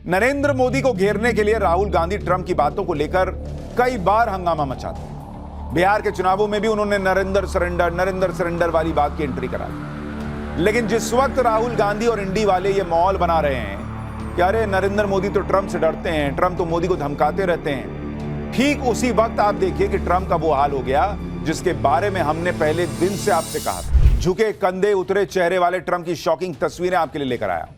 नरेंद्र मोदी को घेरने के लिए राहुल गांधी ट्रंप की बातों को लेकर कई बार हंगामा मचाते हैं। बिहार के चुनावों में भी उन्होंने नरेंद्र सरेंडर वाली बात की एंट्री करा दी। लेकिन जिस वक्त राहुल गांधी और इंडी वाले ये माहौल बना रहे हैं कि अरे नरेंद्र मोदी तो ट्रंप से डरते हैं, ट्रंप तो मोदी को धमकाते रहते हैं, ठीक उसी वक्त आप देखिए कि ट्रंप का वो हाल हो गया जिसके बारे में हमने पहले दिन से आपसे कहा था। झुके कंधे उतरे चेहरे वाले ट्रंप की शॉकिंग तस्वीरें आपके लिए लेकर आया।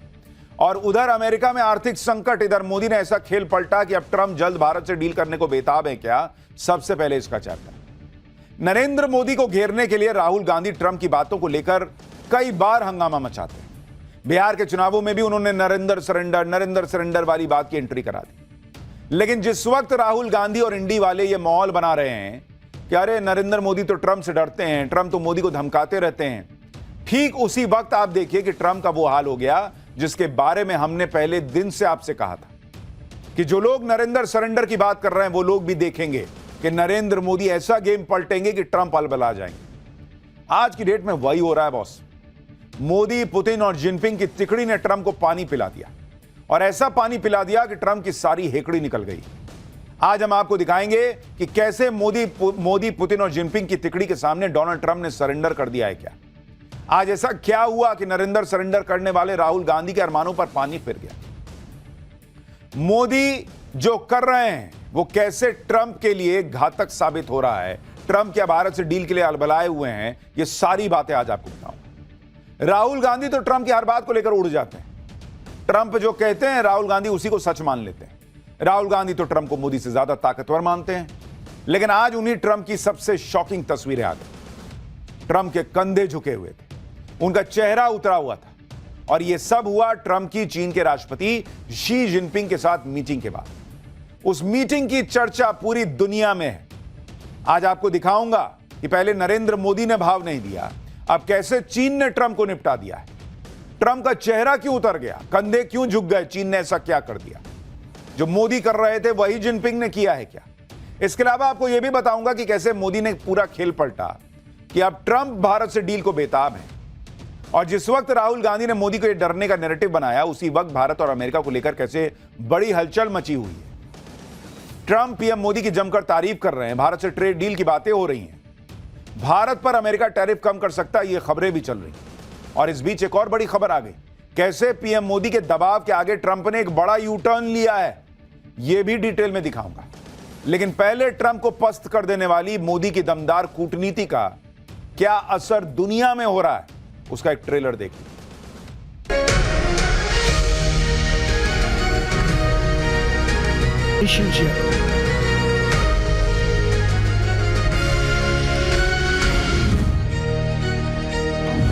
और उधर अमेरिका में आर्थिक संकट, इधर मोदी ने ऐसा खेल पलटा कि अब ट्रंप जल्द भारत से डील करने को बेताब है क्या। सबसे पहले इसका चैप्टर। नरेंद्र मोदी को घेरने के लिए राहुल गांधी ट्रंप की बातों को लेकर कई बार हंगामा मचाते हैं। बिहार के चुनावों में भी उन्होंने नरेंद्र सरेंडर वाली बात की एंट्री करा दी। लेकिन जिस वक्त राहुल गांधी और इंडी वाले ये माहौल बना रहे हैं कि अरे नरेंद्र मोदी तो ट्रंप से डरते हैं, ट्रंप तो मोदी को धमकाते रहते हैं, ठीक उसी वक्त आप देखिए कि ट्रंप का वो हाल हो गया जिसके बारे में हमने पहले दिन से आपसे कहा था कि जो लोग नरेंद्र सरेंडर की बात कर रहे हैं वो लोग भी देखेंगे कि नरेंद्र मोदी ऐसा गेम पलटेंगे कि ट्रंप अलबला जाएंगे। आज की डेट में वही हो रहा है बॉस। मोदी, पुतिन और जिनपिंग की तिकड़ी ने ट्रंप को पानी पिला दिया और ऐसा पानी पिला दिया कि ट्रंप की सारी हेकड़ी निकल गई। आज हम आपको दिखाएंगे कि कैसे मोदी, पुतिन और जिनपिंग की तिकड़ी के सामने डोनाल्ड ट्रंप ने सरेंडर कर दिया है। क्या आज ऐसा क्या हुआ कि नरेंद्र सरेंडर करने वाले राहुल गांधी के अरमानों पर पानी फिर गया। मोदी जो कर रहे हैं वो कैसे ट्रंप के लिए घातक साबित हो रहा है, ट्रंप क्या भारत से डील के लिए अलबलाए हुए हैं, ये सारी बातें आज आपको बताऊंगा। राहुल गांधी तो ट्रंप की हर बात को लेकर उड़ जाते हैं। ट्रंप जो कहते हैं राहुल गांधी उसी को सच मान लेते हैं। राहुल गांधी तो ट्रंप को मोदी से ज्यादा ताकतवर मानते हैं। लेकिन आज उन्हीं ट्रंप की सबसे शॉकिंग तस्वीरें आ गई। ट्रंप के कंधे झुके हुए थे, उनका चेहरा उतरा हुआ था और यह सब हुआ ट्रंप की चीन के राष्ट्रपति शी जिनपिंग के साथ मीटिंग के बाद। उस मीटिंग की चर्चा पूरी दुनिया में है। आज आपको दिखाऊंगा कि पहले नरेंद्र मोदी ने भाव नहीं दिया, अब कैसे चीन ने ट्रंप को निपटा दिया है। ट्रंप का चेहरा क्यों उतर गया, कंधे क्यों झुक गए, चीन ने ऐसा क्या कर दिया। जो मोदी कर रहे थे वही जिनपिंग ने किया है क्या। इसके अलावा आपको यह भी बताऊंगा कि कैसे मोदी ने पूरा खेल पलटा कि अब ट्रंप भारत से डील को बेताब है। और जिस वक्त राहुल गांधी ने मोदी को यह डरने का नैरेटिव बनाया, उसी वक्त भारत और अमेरिका को लेकर कैसे बड़ी हलचल मची हुई है। ट्रंप पीएम मोदी की जमकर तारीफ कर रहे हैं, भारत से ट्रेड डील की बातें हो रही हैं, भारत पर अमेरिका टैरिफ कम कर सकता है, ये खबरें भी चल रही हैं। और इस बीच एक और बड़ी खबर आ गई, कैसे पीएम मोदी के दबाव के आगे ट्रंप ने एक बड़ा यू टर्न लिया है, यह भी डिटेल में दिखाऊंगा। लेकिन पहले ट्रंप को पस्त कर देने वाली मोदी की दमदार कूटनीति का क्या असर दुनिया में हो रहा है, उसका एक ट्रेलर देखिए।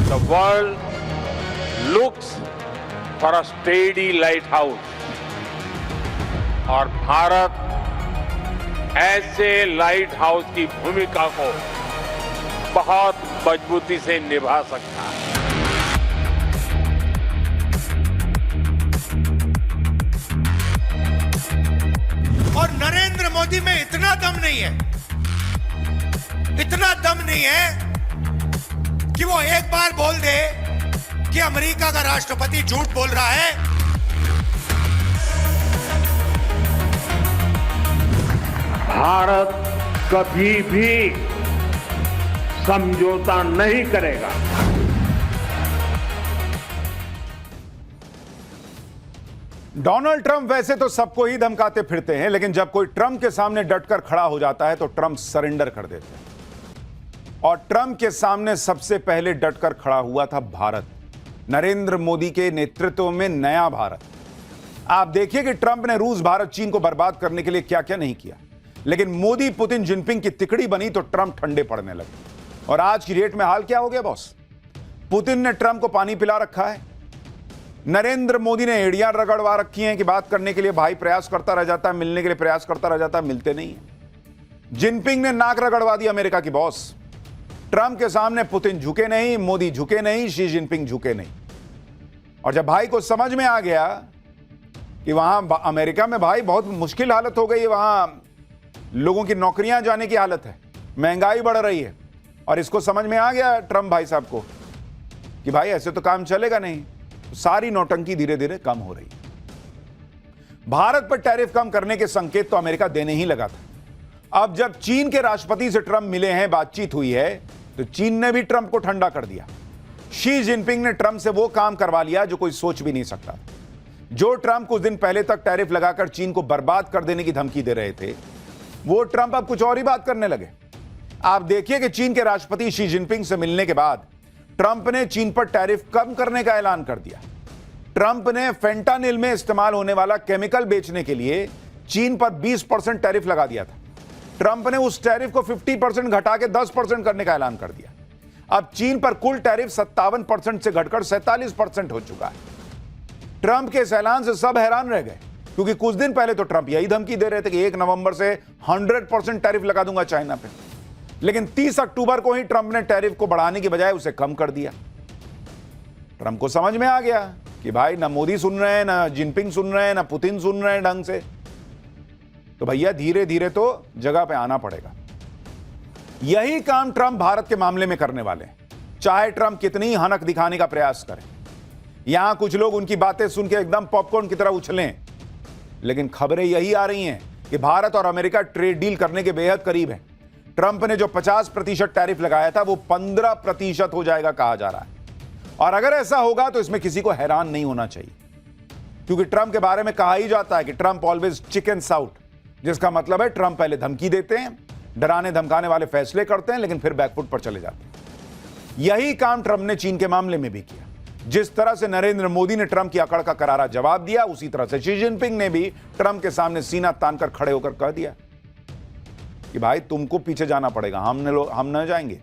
The world looks for a steady lighthouse और भारत ऐसे लाइट हाउस की भूमिका को बहुत मजबूती से निभा सकता है। और नरेंद्र मोदी में इतना दम नहीं है कि वो एक बार बोल दे कि अमेरिका का राष्ट्रपति झूठ बोल रहा है। भारत कभी भी समझौता नहीं करेगा। डोनाल्ड ट्रंप वैसे तो सबको ही धमकाते फिरते हैं, लेकिन जब कोई ट्रंप के सामने डटकर खड़ा हो जाता है तो ट्रंप सरेंडर कर देते हैं। और ट्रंप के सामने सबसे पहले डटकर खड़ा हुआ था भारत, नरेंद्र मोदी के नेतृत्व में नया भारत। आप देखिए कि ट्रंप ने रूस, भारत, चीन को बर्बाद करने के लिए क्या क्या नहीं किया, लेकिन मोदी, पुतिन, जिनपिंग की तिकड़ी बनी तो ट्रंप ठंडे पड़ने लगे। और आज की डेट में हाल क्या हो गया बॉस। पुतिन ने ट्रंप को पानी पिला रखा है, नरेंद्र मोदी ने एड़ियां रगड़वा रखी हैं कि बात करने के लिए भाई प्रयास करता रह जाता है, मिलने के लिए प्रयास करता रह जाता है, मिलते नहीं है। जिनपिंग ने नाक रगड़वा दी अमेरिका की बॉस। ट्रंप के सामने पुतिन झुके नहीं, मोदी झुके नहीं, शी जिनपिंग झुके नहीं। और जब भाई को समझ में आ गया कि वहां अमेरिका में भाई बहुत मुश्किल हालत हो गई है, वहां लोगों की नौकरियां जाने की हालत है, महंगाई बढ़ रही है, और इसको समझ में आ गया ट्रंप भाई साहब को कि भाई ऐसे तो काम चलेगा नहीं, तो सारी नौटंकी धीरे धीरे कम हो रही है। भारत पर टैरिफ कम करने के संकेत तो अमेरिका देने ही लगा था। अब जब चीन के राष्ट्रपति से ट्रंप मिले हैं, बातचीत हुई है, तो चीन ने भी ट्रंप को ठंडा कर दिया। शी जिनपिंग ने ट्रंप से वो काम करवा लिया जो कोई सोच भी नहीं सकता। जो ट्रंप कुछ दिन पहले तक टैरिफ लगाकर चीन को बर्बाद कर देने की धमकी दे रहे थे, वो ट्रंप अब कुछ और ही बात करने लगे। आप देखिए कि चीन के राष्ट्रपति शी जिनपिंग से मिलने के बाद ट्रंप ने चीन पर टैरिफ कम करने का ऐलान कर दिया। ट्रंप ने फेंटानिल में इस्तेमाल होने वाला केमिकल बेचने के लिए चीन पर 20% टैरिफ लगा दिया था। ट्रंप ने उस टैरिफ को 50% घटा के 10% करने का ऐलान कर दिया। अब चीन पर कुल टैरिफ 57% से घटकर 47% हो चुका है। ट्रंप के इस ऐलान से सब हैरान रह गए, क्योंकि कुछ दिन पहले तो ट्रंप यही धमकी दे रहे थे कि 1 नवंबर से 100% टैरिफ लगा दूंगा चाइना पे। लेकिन 30 अक्टूबर को ही ट्रंप ने टैरिफ को बढ़ाने की बजाय उसे कम कर दिया। ट्रंप को समझ में आ गया कि भाई ना मोदी सुन रहे हैं, ना जिनपिंग सुन रहे हैं, ना पुतिन सुन रहे हैं ढंग से, तो भैया धीरे धीरे तो जगह पे आना पड़ेगा। यही काम ट्रंप भारत के मामले में करने वाले हैं, चाहे ट्रंप कितनी ही हनक दिखाने का प्रयास करें। यहां कुछ लोग उनकी बातें सुन के एकदम पॉपकॉर्न की तरह उछलें, लेकिन खबरें यही आ रही हैं कि भारत और अमेरिका ट्रेड डील करने के बेहद करीब है। ट्रंप ने जो 50% टैरिफ लगाया था वो 15% हो जाएगा कहा जा रहा है। और अगर ऐसा होगा तो इसमें किसी को हैरान नहीं होना चाहिए, क्योंकि ट्रंप के बारे में कहा ही जाता है कि ट्रंप ऑलवेज चिकन आउट, जिसका मतलब है ट्रंप पहले धमकी देते हैं, डराने धमकाने वाले फैसले करते हैं, लेकिन फिर बैकफुट पर चले जाते हैं। यही काम ट्रंप ने चीन के मामले में भी किया। जिस तरह से नरेंद्र मोदी ने ट्रंप की अकड़ का करारा जवाब दिया, उसी तरह से शी जिनपिंग ने भी ट्रंप के सामने सीना तानकर खड़े होकर कह दिया कि भाई तुमको पीछे जाना पड़ेगा, हम न जाएंगे।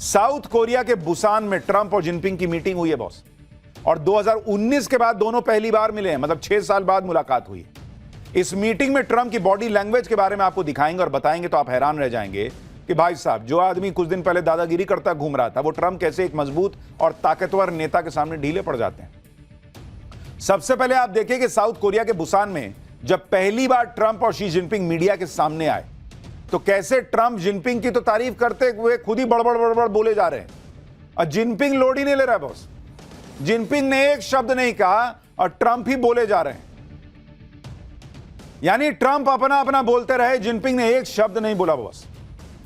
साउथ कोरिया के बुसान में ट्रंप और जिनपिंग की मीटिंग हुई है बॉस, और 2019 के बाद दोनों पहली बार मिले हैं, मतलब 6 साल बाद मुलाकात हुई है। इस मीटिंग में ट्रंप की बॉडी लैंग्वेज के बारे में आपको दिखाएंगे और बताएंगे तो आप हैरान रह जाएंगे कि भाई साहब, जो आदमी कुछ दिन पहले दादागिरी करता घूम रहा था, वो ट्रंप कैसे एक मजबूत और ताकतवर नेता के सामने ढीले पड़ जाते हैं। सबसे पहले आप देखिए कि साउथ कोरिया के बुसान में जब पहली बार ट्रंप और शी जिनपिंग मीडिया के सामने आए, तो कैसे ट्रंप जिनपिंग की तो तारीफ करते हुए खुद ही बड़बड़ बोले जा रहे हैं, और जिनपिंग लोड ही नहीं ले रहा है बॉस। जिनपिंग ने एक शब्द नहीं कहा और ट्रंप ही बोले जा रहे हैं, यानी ट्रंप अपना अपना बोलते रहे, जिनपिंग ने एक शब्द नहीं बोला बॉस।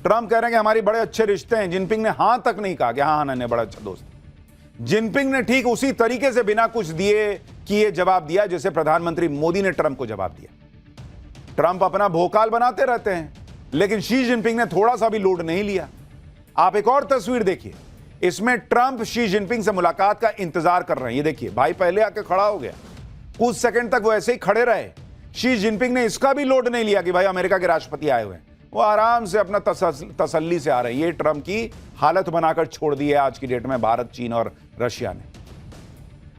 ट्रंप कह रहे हैं कि हमारी बड़े अच्छे रिश्ते हैं, जिनपिंग ने हां तक नहीं कहा कि हाँ नहीं बड़ा अच्छा दोस्त। जिनपिंग ने ठीक उसी तरीके से बिना कुछ दिए किए जवाब दिया जैसे प्रधानमंत्री मोदी ने ट्रंप को जवाब दिया। ट्रंप अपना भोकाल बनाते रहते हैं, लेकिन शी जिनपिंग ने थोड़ा सा भी लोड नहीं लिया। आप एक और तस्वीर देखिए, इसमें ट्रंप शी जिनपिंग से मुलाकात का इंतजार कर रहे हैं। ये देखिए, भाई पहले आके खड़ा हो गया, कुछ सेकंड तक वो ऐसे ही खड़े रहे। शी जिनपिंग ने इसका भी लोड नहीं लिया कि भाई अमेरिका के राष्ट्रपति आए हुए हैं, वो आराम से अपना तसल्ली से आ रहे हैं। ये ट्रंप की हालत बनाकर छोड़ दी है आज की डेट में भारत, चीन और रशिया ने।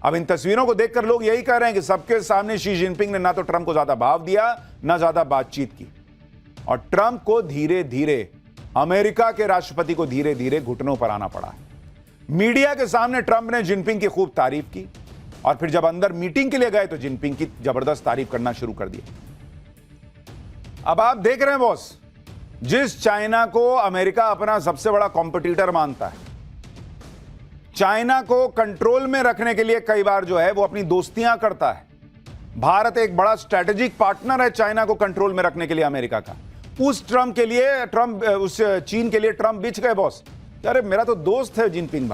अब इन तस्वीरों को देखकर लोग यही कह रहे हैं कि सबके सामने शी जिनपिंग ने ना तो ट्रंप को ज्यादा भाव दिया, ना ज्यादा बातचीत की, और ट्रंप को धीरे धीरे, अमेरिका के राष्ट्रपति को धीरे धीरे घुटनों पर आना पड़ा है। मीडिया के सामने ट्रंप ने जिनपिंग की खूब तारीफ की, और फिर जब अंदर मीटिंग के लिए गए तो जिनपिंग की जबरदस्त तारीफ करना शुरू कर दिया। अब आप देख रहे हैं बॉस, जिस चाइना को अमेरिका अपना सबसे बड़ा कॉम्पिटिटर मानता है, चाइना को कंट्रोल में रखने के लिए कई बार जो है वो अपनी दोस्तियां करता है। भारत एक बड़ा स्ट्रेटेजिक पार्टनर है चाइना को कंट्रोल में रखने के लिए अमेरिका का। उस चीन के लिए ट्रंप बिछ गए बॉस। अरे मेरा तो दोस्त है जिनपिंग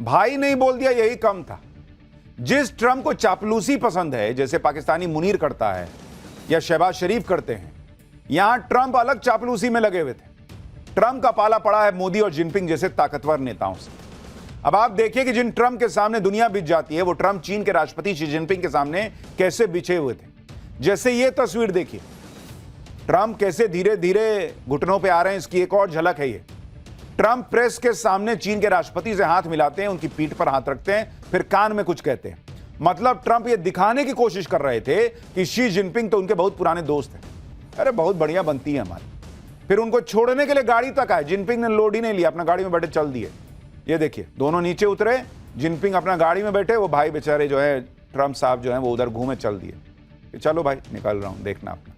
भाई नहीं बोल दिया, यही कम था। जिस ट्रंप को चापलूसी पसंद है, जैसे पाकिस्तानी मुनीर करता है या शहबाज शरीफ करते हैं, यहां ट्रंप अलग चापलूसी में लगे हुए थे। ट्रंप का पाला पड़ा है मोदी और जिनपिंग जैसे ताकतवर नेताओं से। अब आप देखिए कि जिन ट्रंप के सामने दुनिया बिछ जाती है, वो ट्रंप चीन के राष्ट्रपति शी जिनपिंग के सामने कैसे बिछे हुए थे। जैसे ये तस्वीर देखिए, ट्रंप कैसे धीरे धीरे घुटनों पे आ रहे हैं, इसकी एक और झलक है ये। ट्रंप प्रेस के सामने चीन के राष्ट्रपति से हाथ मिलाते हैं, उनकी पीठ पर हाथ रखते हैं, फिर कान में कुछ कहते हैं। मतलब ट्रंप ये दिखाने की कोशिश कर रहे थे कि शी जिनपिंग तो उनके बहुत पुराने दोस्त हैं, अरे बहुत बढ़िया बनती है हमारी। फिर उनको छोड़ने के लिए गाड़ी तक आए, जिनपिंग ने लोड ही नहीं लिया, अपना गाड़ी में बैठे चल दिए। ये देखिए, दोनों नीचे उतरे, जिनपिंग अपना गाड़ी में बैठे, वो भाई बेचारे जो है ट्रंप साहब जो है वो उधर घूमे चल दिए कि चलो भाई निकल रहा हूं, देखना अपना।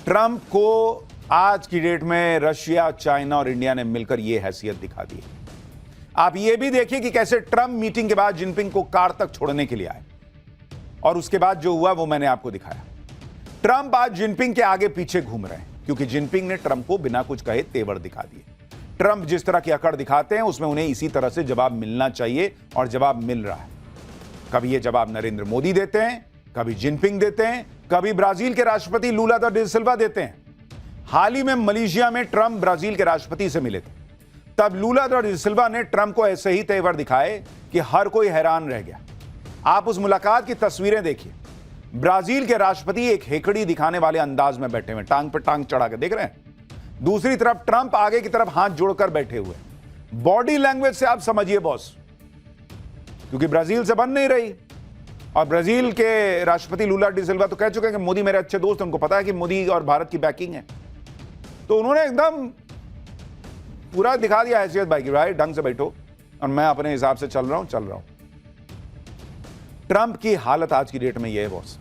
ट्रंप को आज की डेट में रशिया, चाइना और इंडिया ने मिलकर यह हैसियत दिखा दी। आप यह भी देखिए कि कैसे ट्रंप मीटिंग के बाद जिनपिंग को कार तक छोड़ने के लिए आए। और उसके बाद जो हुआ वो मैंने आपको दिखाया। ट्रंप आज जिनपिंग के आगे पीछे घूम रहे हैं क्योंकि जिनपिंग ने ट्रंप को बिना कुछ कहे तेवर दिखा दिए। ट्रंप जिस तरह की अकड़ दिखाते हैं उसमें उन्हें इसी तरह से जवाब मिलना चाहिए और जवाब मिल रहा है। कभी ये जवाब नरेंद्र मोदी देते हैं, कभी जिनपिंग देते हैं, कभी ब्राजील के राष्ट्रपति लूला दा सिल्वा देते हैं। हाल ही में मलेशिया में ट्रंप ब्राजील के राष्ट्रपति से मिले थे, तब लूला दा सिल्वा ने ट्रंप को ऐसे ही तेवर दिखाए कि हर कोई हैरान रह गया। आप उस मुलाकात की तस्वीरें देखिए। ब्राजील के राष्ट्रपति एक हेकड़ी दिखाने वाले अंदाज में बैठे हुए, टांग पर टांग चढ़ा के देख रहे हैं। दूसरी तरफ ट्रंप आगे की तरफ हाथ जोड़कर बैठे हुए। बॉडी लैंग्वेज से आप समझिए बॉस, क्योंकि ब्राजील से बन नहीं रही। और ब्राजील के राष्ट्रपति लूला डी सिल्वा तो कह चुके हैं कि मोदी मेरे अच्छे दोस्त, उनको पता है कि मोदी और भारत की बैकिंग है। तो उन्होंने एकदम पूरा दिखा दिया हैसियत भाई की, भाई ढंग से बैठो और मैं अपने हिसाब से चल रहा हूं। ट्रंप की हालत आज की डेट में यह है बॉस।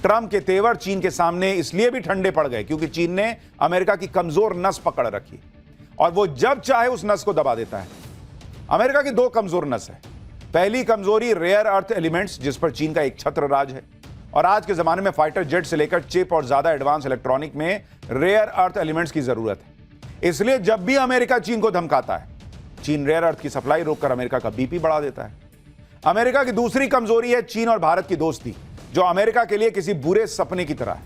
ट्रंप के तेवर चीन के सामने इसलिए भी ठंडे पड़ गए क्योंकि चीन ने अमेरिका की कमजोर नस पकड़ रखी और वो जब चाहे उस नस को दबा देता है। अमेरिका की दो कमजोर नस है। पहली कमजोरी रेयर अर्थ एलिमेंट्स, जिस पर चीन का एक छत्र राज है, और आज के जमाने में फाइटर जेट से लेकर चिप और ज्यादा एडवांस इलेक्ट्रॉनिक में रेयर अर्थ एलिमेंट्स की जरूरत है। इसलिए जब भी अमेरिका चीन को धमकाता है, चीन रेयर अर्थ की सप्लाई रोककर अमेरिका का बीपी बढ़ा देता है। अमेरिका की दूसरी कमजोरी है चीन और भारत की दोस्ती, जो अमेरिका के लिए किसी बुरे सपने की तरह है।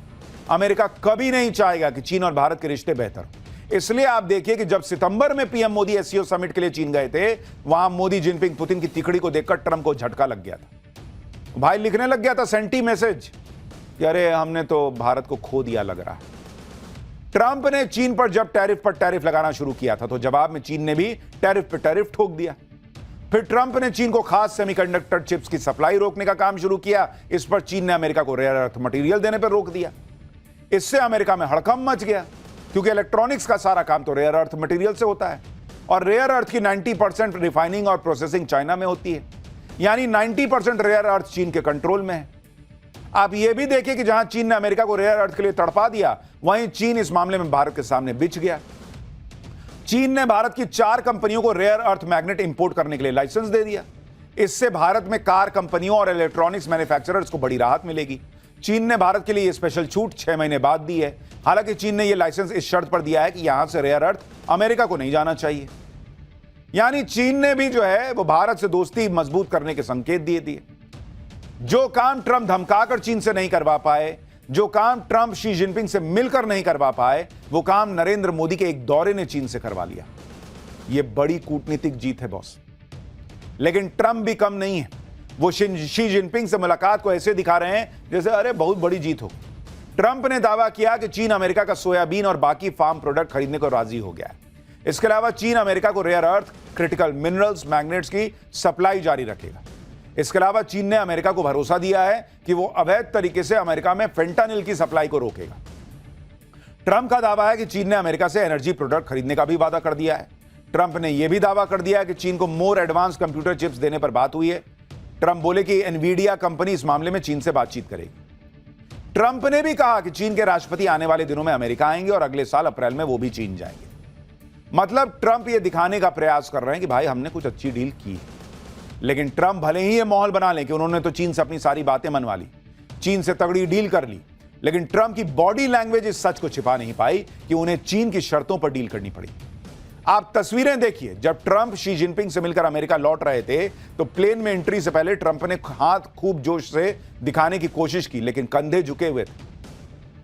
अमेरिका कभी नहीं चाहेगा कि चीन और भारत के रिश्ते बेहतर हो। इसलिए आप देखिए कि जब सितंबर में पीएम मोदी एससीओ समिट के लिए चीन गए थे, वहां मोदी जिनपिंग पुतिन की तिकड़ी को देखकर ट्रंप को झटका लग गया था। भाई लिखने लग गया था सेंटी मैसेज कि अरे हमने तो भारत को खो दिया लग रहा है। ट्रंप ने चीन पर जब टैरिफ पर टैरिफ लगाना शुरू किया था तो जवाब में चीन ने भी टैरिफ पर टैरिफ ठोक दिया। फिर ट्रंप ने चीन को खास सेमीकंडक्टर चिप्स की सप्लाई रोकने का काम शुरू किया। इस पर चीन ने अमेरिका को रेयर अर्थ मटेरियल देने पर रोक दिया। इससे अमेरिका में हड़कंप मच गया क्योंकि इलेक्ट्रॉनिक्स का सारा काम तो रेयर अर्थ मटेरियल से होता है और रेयर अर्थ की 90% रिफाइनिंग और प्रोसेसिंग चाइना में होती है, यानी 90% रेयर अर्थ चीन के कंट्रोल में है। आप यह भी देखिए कि जहां चीन ने अमेरिका को रेयर अर्थ के लिए तड़पा दिया, वहीं चीन इस मामले में भारत के सामने बिछ गया। चीन ने भारत की 4 कंपनियों को रेयर अर्थ मैग्नेट इंपोर्ट करने के लिए लाइसेंस दे दिया। इससे भारत में कार कंपनियों और इलेक्ट्रॉनिक्स मैन्युफैक्चरर्स को बड़ी राहत मिलेगी। चीन ने भारत के लिए यह स्पेशल छूट 6 महीने बाद दी है। हालांकि चीन ने यह लाइसेंस इस शर्त पर दिया है कि यहां से रेयर अर्थ अमेरिका को नहीं जाना चाहिए। यानी चीन ने भी जो है वो भारत से दोस्ती मजबूत करने के संकेत दिए। जो काम ट्रंप धमकाकर चीन से नहीं करवा पाए, जो काम ट्रंप शी जिनपिंग से मिलकर नहीं करवा पाए, वो काम नरेंद्र मोदी के एक दौरे ने चीन से करवा लिया। यह बड़ी कूटनीतिक जीत है बॉस। लेकिन ट्रंप भी कम नहीं है। वो शी जिनपिंग से मुलाकात को ऐसे दिखा रहे हैं जैसे अरे बहुत बड़ी जीत हो। ट्रंप ने दावा किया कि चीन अमेरिका का सोयाबीन और बाकी फार्म प्रोडक्ट खरीदने को राजी हो गया है। इसके अलावा चीन अमेरिका को rare earth, critical minerals, magnets की सप्लाई जारी रखेगा। इसके अलावा चीन ने अमेरिका को भरोसा दिया है कि वो अवैध तरीके से अमेरिका में फेंटानिल की सप्लाई को रोकेगा। ट्रंप का दावा है कि चीन ने अमेरिका से एनर्जी प्रोडक्ट खरीदने का भी वादा कर दिया है। ट्रंप ने यह भी दावा कर दिया है कि चीन को मोर एडवांस कंप्यूटर चिप्स देने पर बात हुई है। ट्रंप बोले कि एनवीडिया कंपनी इस मामले में चीन से बातचीत करेगी। ट्रंप ने भी कहा कि चीन के राष्ट्रपति आने वाले दिनों में अमेरिका आएंगे और अगले साल अप्रैल में वो भी चीन जाएंगे। मतलब ट्रंप ये दिखाने का प्रयास कर रहे हैं कि भाई हमने कुछ अच्छी डील की है। लेकिन ट्रंप भले ही ये माहौल बना लें कि उन्होंने तो चीन से अपनी सारी बातें मनवा ली, चीन से तगड़ी डील कर ली, लेकिन ट्रंप की बॉडी लैंग्वेज इस सच को छिपा नहीं पाई कि उन्हें चीन की शर्तों पर डील करनी पड़ी। आप तस्वीरें देखिए, जब ट्रंप शी जिनपिंग से मिलकर अमेरिका लौट रहे थे तो प्लेन में एंट्री से पहले ट्रंप ने हाथ खूब जोश से दिखाने की कोशिश की, लेकिन कंधे झुके हुए थे,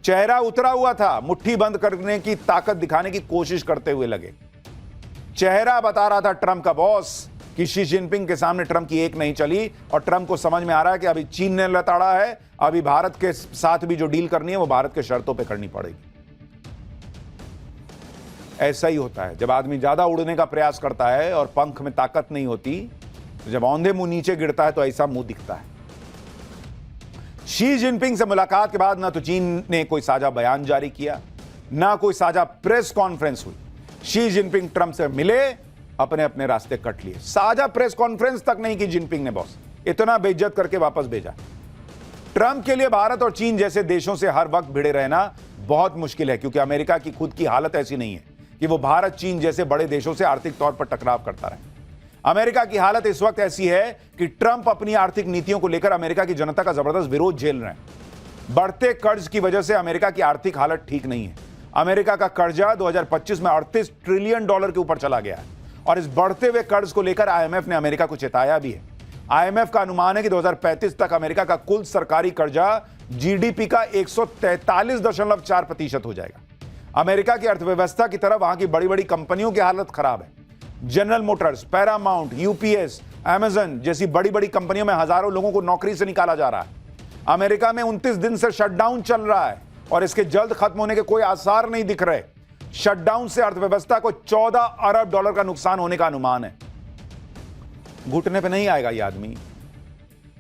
चेहरा उतरा हुआ था, मुट्ठी बंद करने की ताकत दिखाने की कोशिश करते हुए लगे। चेहरा बता रहा था ट्रंप का बॉस कि शी जिनपिंग के सामने ट्रंप की एक नहीं चली और ट्रंप को समझ में आ रहा है कि अभी चीन ने लताड़ा है, अभी भारत के साथ भी जो डील करनी है वो भारत के शर्तों पे करनी पड़ेगी। ऐसा ही होता है जब आदमी ज्यादा उड़ने का प्रयास करता है और पंख में ताकत नहीं होती, तो जब औंधे मुंह नीचे गिरता है तो ऐसा मुंह दिखता है। शी जिनपिंग से मुलाकात के बाद ना तो चीन ने कोई साझा बयान जारी किया, ना कोई साझा प्रेस कॉन्फ्रेंस हुई। शी जिनपिंग ट्रंप से मिले, अपने अपने रास्ते कट लिए। साझा प्रेस कॉन्फ्रेंस तक नहीं की जिनपिंग ने बॉस, इतना बेइज्जत करके वापस भेजा। ट्रंप के लिए भारत और चीन जैसे देशों से हर वक्त भिड़े रहना बहुत मुश्किल है, क्योंकि अमेरिका की खुद की हालत ऐसी नहीं है कि वो भारत चीन जैसे बड़े देशों से आर्थिक तौर पर टकराव करता रहे। अमेरिका की हालत इस वक्त ऐसी है कि ट्रंप अपनी आर्थिक नीतियों को लेकर अमेरिका की जनता का जबरदस्त विरोध झेल रहे हैं। बढ़ते कर्ज की वजह से अमेरिका की आर्थिक हालत ठीक नहीं है। अमेरिका का कर्जा 2025 में 38 ट्रिलियन डॉलर के ऊपर चला गया है और इस बढ़ते हुए कर्ज को लेकर आईएमएफ ने अमेरिका को चेताया भी है। आईएमएफ का अनुमान है कि 2035 तक अमेरिका का कुल सरकारी कर्जा जीडीपी का 143.4% हो जाएगा। अमेरिका की अर्थव्यवस्था की तरह वहां की बड़ी बड़ी कंपनियों की हालत खराब है। General Motors, Paramount, UPS, Amazon जैसी बड़ी बड़ी कंपनियों में हजारों लोगों को नौकरी से निकाला जा रहा है। अमेरिका में 29 दिन से शटडाउन चल रहा है और इसके जल्द खत्म होने के कोई आसार नहीं दिख रहे। शटडाउन से अर्थव्यवस्था को 14 अरब डॉलर का नुकसान होने का अनुमान है। घुटने पे नहीं आएगा ये आदमी।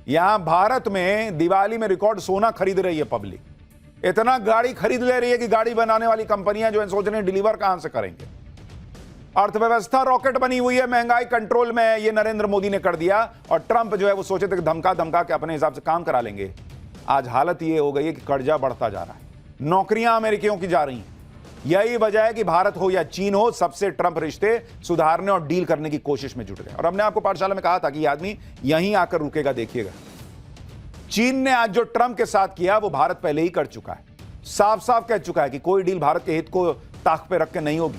यहां भारत में दिवाली में रिकॉर्ड सोना खरीद रही है पब्लिक। इतना गाड़ी खरीद ले रही है कि गाड़ी बनाने वाली कंपनियां जो है सोच रही हैं डिलीवर कहां से करेंगे। अर्थव्यवस्था रॉकेट बनी हुई है, महंगाई कंट्रोल में है। ये नरेंद्र मोदी ने कर दिया और ट्रंप जो है वो सोचे थे कि धमका धमका के अपने हिसाब से काम करा लेंगे। आज हालत ये हो गई है कि कर्जा बढ़ता जा रहा है, नौकरियां अमेरिकियों की जा रही हैं। यही वजह है कि भारत हो या चीन हो, सबसे ट्रंप रिश्ते सुधारने और डील करने की कोशिश में जुट गए। और हमने आपको पाठशाला में कहा था कि यह आदमी यहीं आकर रुकेगा, देखिएगा। चीन ने आज जो ट्रंप के साथ किया वो भारत पहले ही कर चुका है। साफ साफ कह चुका है कि कोई डील भारत के हित को ताक पे रख के नहीं होगी।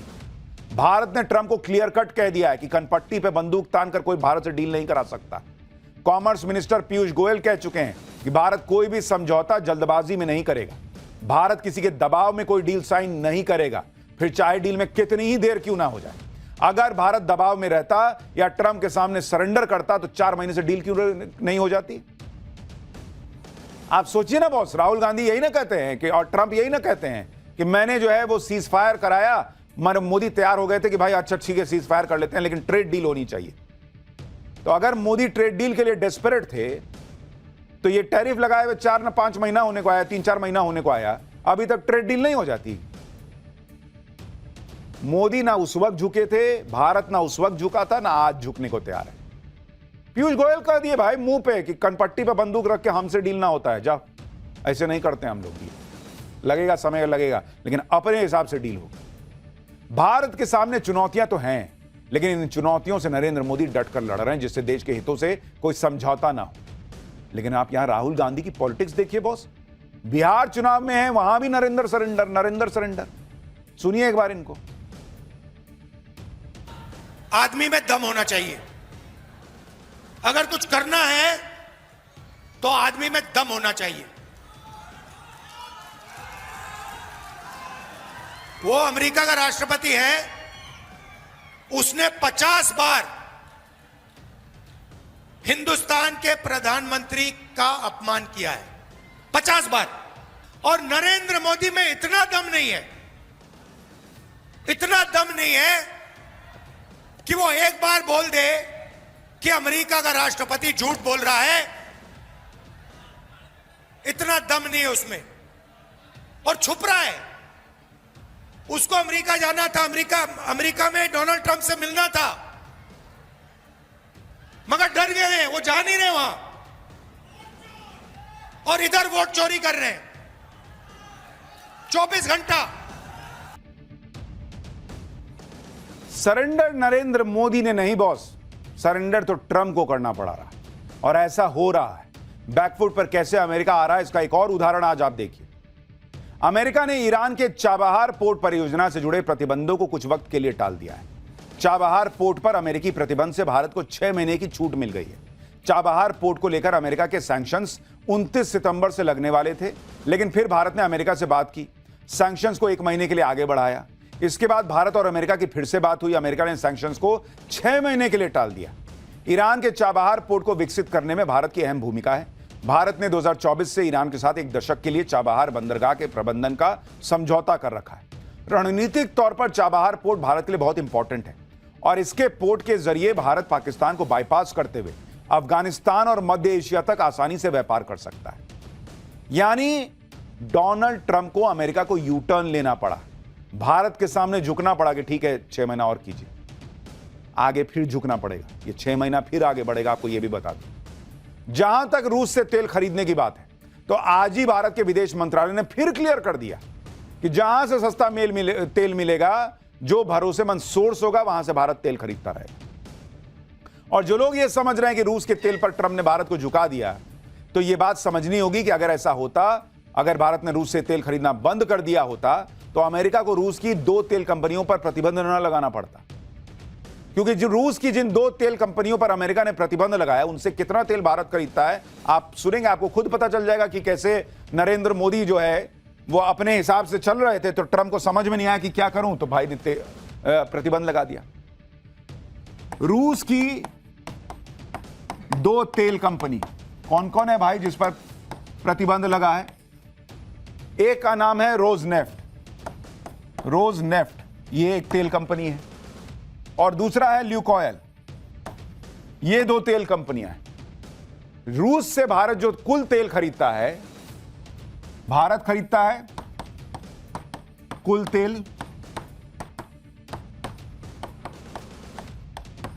भारत ने ट्रंप को क्लियर कट कह दिया है कि कनपट्टी पे बंदूक तानकर कोई भारत से डील नहीं करा सकता। कॉमर्स मिनिस्टर पीयूष गोयल कह चुके हैं कि भारत कोई भी समझौता जल्दबाजी में नहीं करेगा। भारत किसी के दबाव में कोई डील साइन नहीं करेगा, फिर चाहे डील में कितनी ही देर क्यों ना हो जाए। अगर भारत दबाव में रहता या ट्रंप के सामने सरेंडर करता तो 4 महीने से डील क्यों नहीं हो जाती। आप सोचिए ना बॉस, राहुल गांधी यही ना कहते हैं कि और ट्रंप यही ना कहते हैं कि मैंने जो है वो सीज फायर कराया, मोदी तैयार हो गए थे कि भाई अच्छा ठीक है सीज फायर कर लेते हैं, लेकिन ट्रेड डील होनी चाहिए। तो अगर मोदी ट्रेड डील के लिए डेस्परेट थे तो ये टैरिफ लगाए हुए 4 ना 5 महीना होने को आया, 3-4 महीना होने को आया, अभी तक ट्रेड डील नहीं हो जाती। मोदी ना उस वक्त झुके थे, भारत ना उस वक्त झुका था, ना आज झुकने को तैयार है। पीयूष गोयल कह दिए भाई मुंह पे कि कनपट्टी पे बंदूक रख के हमसे डील ना होता है, जाओ, ऐसे नहीं करते हम लोग। लगेगा समय लगेगा, लेकिन अपने हिसाब से डील होगा। भारत के सामने चुनौतियां तो हैं, लेकिन इन चुनौतियों से नरेंद्र मोदी डटकर लड़ रहे हैं जिससे देश के हितों से कोई समझौता ना हो। लेकिन आप यहां राहुल गांधी की पॉलिटिक्स देखिए बॉस। बिहार चुनाव में है, वहां भी नरेंद्र सरेंडर। सुनिए एक बार इनको। आदमी में दम होना चाहिए। अगर कुछ करना है तो आदमी में दम होना चाहिए। वो अमेरिका का राष्ट्रपति है, उसने 50 बार हिंदुस्तान के प्रधानमंत्री का अपमान किया है, 50 बार। और नरेंद्र मोदी में इतना दम नहीं है कि वो एक बार बोल दे कि अमेरिका का राष्ट्रपति झूठ बोल रहा है। इतना दम नहीं है उसमें और छुप रहा है। उसको अमेरिका जाना था, अमेरिका में डोनाल्ड ट्रंप से मिलना था, मगर डर गए हैं, वो जा नहीं रहे वहां और इधर वोट चोरी कर रहे हैं 24 घंटा। सरेंडर नरेंद्र मोदी ने नहीं बॉस, सरेंडर तो ट्रंप को करना पड़ा रहा और ऐसा हो रहा है। बैकफुट पर कैसे अमेरिका आ रहा है इसका एक और उदाहरण आज आप देखिए। अमेरिका ने ईरान के चाबहार पोर्ट परियोजना से जुड़े प्रतिबंधों को कुछ वक्त के लिए टाल दिया है। चाबहार पोर्ट पर अमेरिकी प्रतिबंध से भारत को 6 महीने की छूट मिल गई है। चाबहार पोर्ट को लेकर अमेरिका के सैंक्शंस 29 सितंबर से लगने वाले थे, लेकिन फिर भारत ने अमेरिका से बात की, सैंक्शंस को 1 महीने के लिए आगे बढ़ाया। इसके बाद भारत और अमेरिका की फिर से बात हुई, अमेरिका ने सैंक्शंस को 6 महीने के लिए टाल दिया। ईरान के चाबहार पोर्ट को विकसित करने में भारत की अहम भूमिका है। भारत ने 2024 से ईरान के साथ 1 दशक के लिए चाबहार बंदरगाह के प्रबंधन का समझौता कर रखा है। रणनीतिक तौर पर चाबहार पोर्ट भारत के लिए बहुत इंपॉर्टेंट है और इसके पोर्ट के जरिए भारत पाकिस्तान को बाईपास करते हुए अफगानिस्तान और मध्य एशिया तक आसानी से व्यापार कर सकता है। यानी डोनाल्ड ट्रंप को अमेरिका को यू टर्न लेना पड़ा, भारत के सामने झुकना पड़ा कि ठीक है 6 महीना और कीजिए, आगे फिर झुकना पड़ेगा, ये 6 महीना फिर आगे बढ़ेगा। आपको यह भी बता दूं, जहां तक रूस से तेल खरीदने की बात है तो आज ही भारत के विदेश मंत्रालय ने फिर क्लियर कर दिया कि जहां से सस्ता तेल मिलेगा, जो भरोसेमंद सोर्स होगा, वहां से भारत तेल खरीदता रहेगा। और जो लोग ये समझ रहे हैं कि रूस के तेल पर ट्रंप ने भारत को झुका दिया, तो ये बात समझनी होगी कि अगर ऐसा होता, अगर भारत ने रूस से तेल खरीदना बंद कर दिया होता, तो अमेरिका को रूस की 2 तेल कंपनियों पर प्रतिबंध न लगाना पड़ता। क्योंकि जो रूस की जिन 2 तेल कंपनियों पर अमेरिका ने प्रतिबंध लगाया, उनसे कितना तेल भारत खरीदता है आप सुनेंगे, आपको खुद पता चल जाएगा कि कैसे नरेंद्र मोदी जो है वो अपने हिसाब से चल रहे थे, तो ट्रंप को समझ में नहीं आया कि क्या करूं, तो भाई ने प्रतिबंध लगा दिया। रूस की 2 तेल कंपनी कौन कौन है भाई जिस पर प्रतिबंध लगा है? एक का नाम है रोजनेफ्ट, ये एक तेल कंपनी है, और दूसरा है ल्यूकोयल। ये 2 तेल कंपनियां हैं। रूस से भारत जो कुल तेल खरीदता है, भारत खरीदता है कुल तेल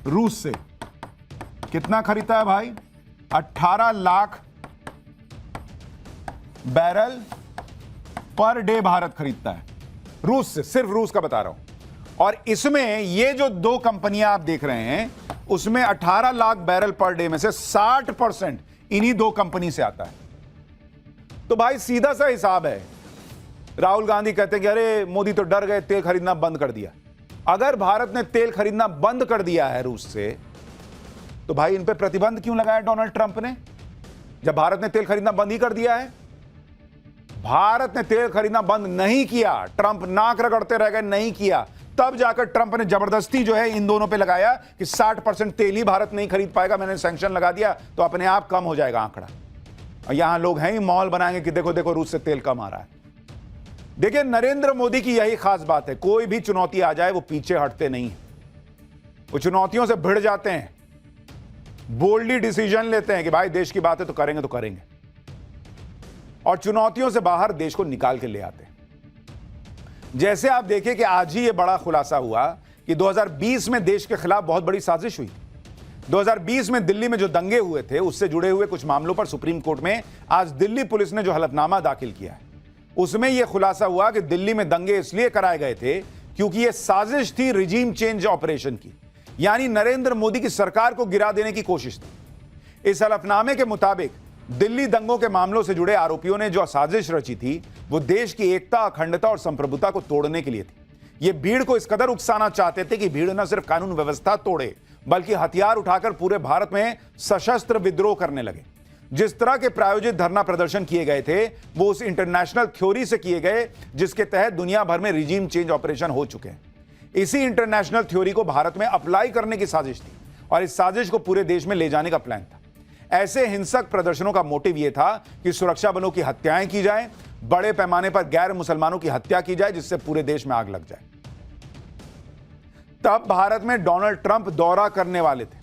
रूस से कितना खरीदता है भाई? 18 lakh barrel per day Bharat खरीदता है रूस से, सिर्फ रूस का बता रहा हूं। और इसमें ये जो 2 कंपनियां आप देख रहे हैं, उसमें 18 लाख बैरल पर डे में से 60% इन्हीं 2 कंपनी से आता है। तो भाई सीधा सा हिसाब है। राहुल गांधी कहते हैं कि अरे मोदी तो डर गए, तेल खरीदना बंद कर दिया। अगर भारत ने तेल खरीदना बंद कर दिया है रूस से, तो भाई इन पे प्रतिबंध क्यों लगाया डोनाल्ड ट्रंप ने, जब भारत ने तेल खरीदना बंद ही कर दिया है? भारत ने तेल खरीदना बंद नहीं किया, ट्रंप नाक रगड़ते रह गए, नहीं किया। तब जाकर ट्रंप ने जबरदस्ती जो है इन दोनों पे लगाया कि 60% तेल ही भारत नहीं खरीद पाएगा, मैंने सैंक्शन लगा दिया तो अपने आप कम हो जाएगा आंकड़ा। और यहां लोग हैं ही मॉल बनाएंगे कि देखो देखो रूस से तेल कम आ रहा है। देखिए नरेंद्र मोदी की यही खास बात है, कोई भी चुनौती आ जाए वो पीछे हटते नहीं है, वो चुनौतियों से भिड़ जाते हैं, बोल्डली डिसीजन लेते हैं कि भाई देश की बात है तो करेंगे तो करेंगे, और चुनौतियों से बाहर देश को निकाल के ले आते हैं। जैसे आप देखिए कि आज ही ये बड़ा खुलासा हुआ कि 2020 में देश के खिलाफ बहुत बड़ी साजिश हुई। 2020 में दिल्ली में जो दंगे हुए थे उससे जुड़े हुए कुछ मामलों पर सुप्रीम कोर्ट में आज दिल्ली पुलिस ने जो हलफनामा दाखिल किया है, उसमें यह खुलासा हुआ कि दिल्ली में दंगे इसलिए कराए गए थे क्योंकि यह साजिश थी रिजीम चेंज ऑपरेशन की, यानी नरेंद्र मोदी की सरकार को गिरा देने की कोशिश थी। इस हलफनामे के मुताबिक दिल्ली दंगों के मामलों से जुड़े आरोपियों ने जो साजिश रची थी वो देश की एकता, अखंडता और संप्रभुता को तोड़ने के लिए थी। ये भीड़ को इस कदर उकसाना चाहते थे कि भीड़ न सिर्फ कानून व्यवस्था तोड़े बल्कि हथियार उठाकर पूरे भारत में सशस्त्र विद्रोह करने लगे। जिस तरह के प्रायोजित धरना प्रदर्शन किए गए थे वो उस इंटरनेशनल थ्योरी से किए गए जिसके तहत दुनिया भर में रिजीम चेंज ऑपरेशन हो चुके हैं। इसी इंटरनेशनल थ्योरी को भारत में अप्लाई करने की साजिश थी और इस साजिश को पूरे देश में ले जाने का प्लान था। ऐसे हिंसक प्रदर्शनों का मोटिव यह था कि सुरक्षा बलों की हत्याएं की जाए, बड़े पैमाने पर गैर मुसलमानों की हत्या की जाए जिससे पूरे देश में आग लग जाए। तब भारत में डोनाल्ड ट्रंप दौरा करने वाले थे,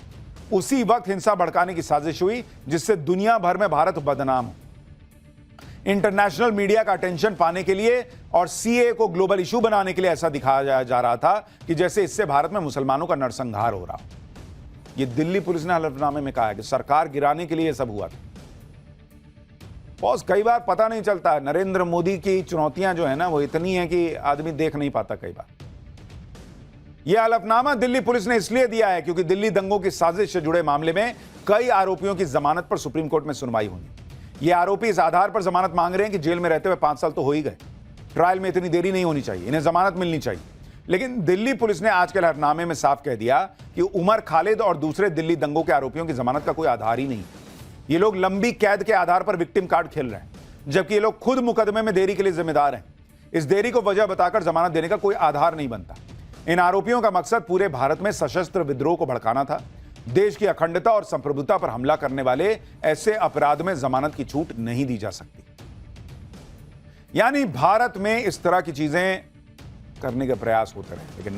उसी वक्त हिंसा भड़काने की साजिश हुई जिससे दुनिया भर में भारत बदनाम हो। इंटरनेशनल मीडिया का अटेंशन पाने के लिए और सीए को ग्लोबल इशू बनाने के लिए ऐसा दिखाया जा रहा था कि जैसे इससे भारत में मुसलमानों का नरसंहार हो रहा हो। यह दिल्ली पुलिस ने हलफनामे में कहा है कि सरकार गिराने के लिए यह सब हुआ था। बॉस कई बार पता नहीं चलता है, नरेंद्र मोदी की चुनौतियां जो है ना वो इतनी है कि आदमी देख नहीं पाता कई बार। यह हलफनामा दिल्ली पुलिस ने इसलिए दिया है क्योंकि दिल्ली दंगों की साजिश से जुड़े मामले में कई आरोपियों की जमानत पर सुप्रीम कोर्ट में सुनवाई होनी। ये आरोपी इस आधार पर जमानत मांग रहे हैं कि जेल में रहते हुए 5 साल तो हो ही गए, ट्रायल में इतनी देरी नहीं होनी चाहिए, इन्हें जमानत मिलनी चाहिए। लेकिन दिल्ली पुलिस ने आज के हलफनामे में साफ कह दिया कि उमर खालिद और दूसरे दिल्ली दंगों के आरोपियों की जमानत का कोई आधार ही नहीं। ये लोग लंबी कैद के आधार पर विक्टिम कार्ड खेल रहे हैं, जबकि ये लोग खुद मुकदमे में देरी के लिए जिम्मेदार हैं। इस देरी को वजह बताकर जमानत देने का कोई आधार नहीं बनता। इन आरोपियों का मकसद पूरे भारत में सशस्त्र विद्रोह को भड़काना था। देश की अखंडता और संप्रभुता पर हमला करने वाले ऐसे अपराध में जमानत की छूट नहीं दी जा सकती। यानी भारत में इस तरह की चीजें करने के प्रयास होते रहे, लेकिन